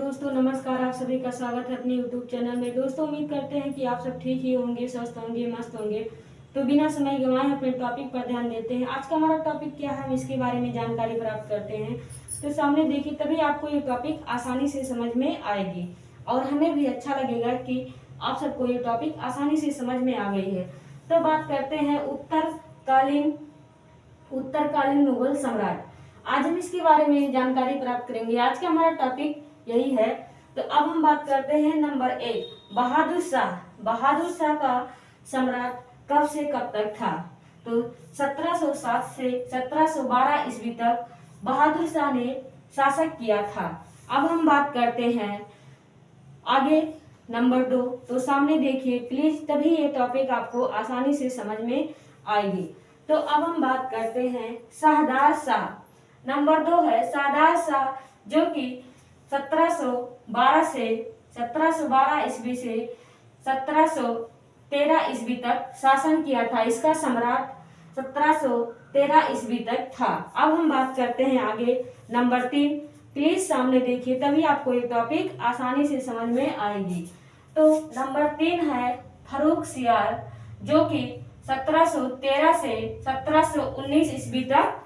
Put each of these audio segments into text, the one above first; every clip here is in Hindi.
दोस्तों नमस्कार, आप सभी का स्वागत है अपने YouTube चैनल में। दोस्तों उम्मीद करते हैं कि आप सब ठीक ही होंगे, स्वस्थ होंगे, मस्त होंगे। तो बिना समय गंवाए अपने टॉपिक पर ध्यान देते हैं। आज का हमारा टॉपिक क्या है, हम इसके बारे में जानकारी प्राप्त करते हैं। तो सामने देखिए, तभी आपको ये टॉपिक आसानी से समझ में आएगी और हमें भी अच्छा लगेगा कि आप सबको ये टॉपिक आसानी से समझ में आ गई है। तो बात करते हैं उत्तरकालीन मुगल सम्राट। आज हम इसके बारे में जानकारी प्राप्त करेंगे। आज का हमारा टॉपिक यही है। तो अब हम बात करते हैं नंबर 1, बहादुर शाह। बहादुर शाह का सम्राट कब से कब तक था? तो 1707 से 1712 ईस्वी तक बहादुर शाह ने शासक किया था। अब हम बात करते हैं आगे नंबर 2। तो सामने देखिए प्लीज, तभी ये टॉपिक आपको आसानी से समझ में आएगी। तो अब हम बात करते हैं शाहदार शाह। नंबर 2 है शाहदार शाह, जो कि 1712 से 1712 ईस्वी से 1713 ईस्वी तक शासन किया था। इसका सम्राट 1713 ईस्वी तक था। अब हम बात करते हैं आगे नंबर 3। प्लीज सामने देखिए, तभी आपको ये टॉपिक आसानी से समझ में आएगी। तो नंबर 3 है फर्रुखसियार, जो कि 1713 से 1719 ईस्वी तक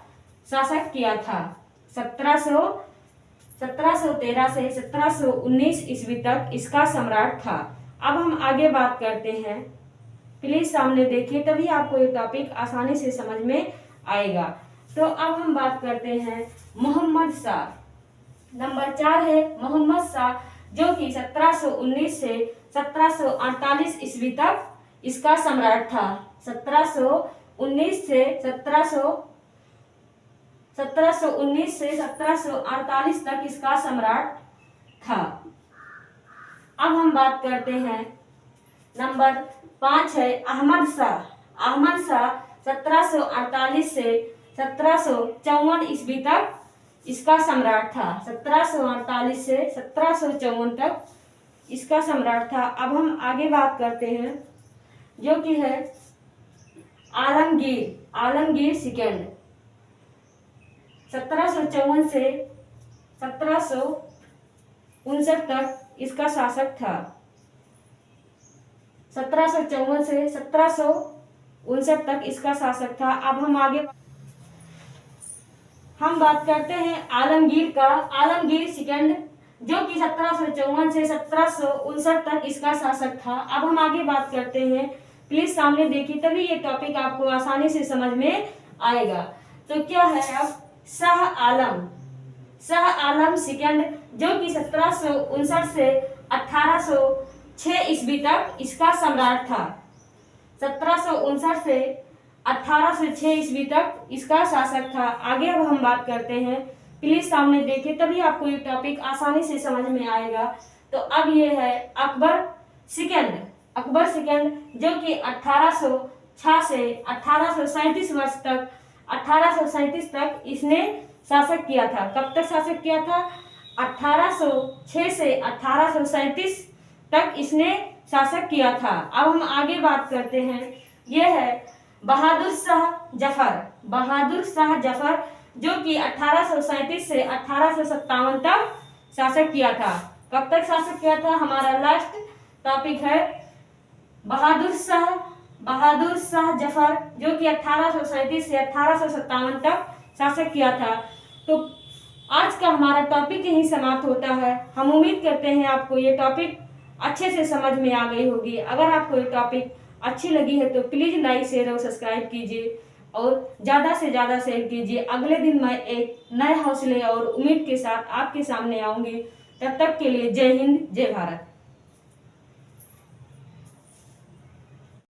शासक किया था। 1713 से 1719 ईस्वी तक इसका सम्राट था। अब हम आगे बात करते हैं। प्लीज सामने देखिए, तभी आपको ये टॉपिक आसानी से समझ में आएगा। तो अब हम बात करते हैं मोहम्मद शाह। नंबर 4 है मोहम्मद शाह, जो कि 1719 से 1748 ईस्वी तक इसका सम्राट था। 1719 से 1748 तक इसका सम्राट था। अब हम बात करते हैं नंबर 5 है अहमद शाह। अहमद शाह 1748 से 1754 ईस्वी तक इसका सम्राट था। 1748 से 1754 तक इसका सम्राट था। अब हम आगे बात करते हैं, जो कि है आलमगीर सेकंड। 1754 से 1759 तक इसका शासक था। 1754 से 1759 तक इसका शासक था। अब हम बात करते हैं आलमगीर सेकंड, जो कि 1754 से 1759 तक इसका शासक था। अब हम आगे बात करते हैं। प्लीज सामने देखिए, तभी ये टॉपिक आपको आसानी से समझ में आएगा। तो क्या है अब शाह आलम सेकंड, जो कि 1759 से 1806 ईस्वी तक इसका सम्राट था। 1759 से 1806 ईस्वी तक इसका शासक था। आगे अब हम बात करते हैं। प्लीज सामने देखिए, तभी आपको ये टॉपिक आसानी से समझ में आएगा। तो अब ये है अकबर सेकंड, जो कि 1806 से 1837 वर्ष तक 1837 तक इसने शासक किया था। कब तक शासक किया था? 1806 से 1837 तक इसने शासक किया था। अब हम आगे बात करते हैं। यह है बहादुर शाह जफर, जो कि 1837 से 1857 तक शासक किया था। कब तक शासक किया था? हमारा लास्ट टॉपिक है बहादुर शाह जफर, जो कि 1837 से 1857 तक शासक किया था। तो आज का हमारा टॉपिक यही समाप्त होता है। हम उम्मीद करते हैं आपको ये टॉपिक अच्छे से समझ में आ गई होगी। अगर आपको ये टॉपिक अच्छी लगी है तो प्लीज लाइक, शेयर और सब्सक्राइब कीजिए और ज्यादा से ज्यादा शेयर कीजिए। अगले दिन मैं एक नए हौसले और उम्मीद के साथ आपके सामने आऊंगी। तब तक के लिए जय हिंद, जय भारत।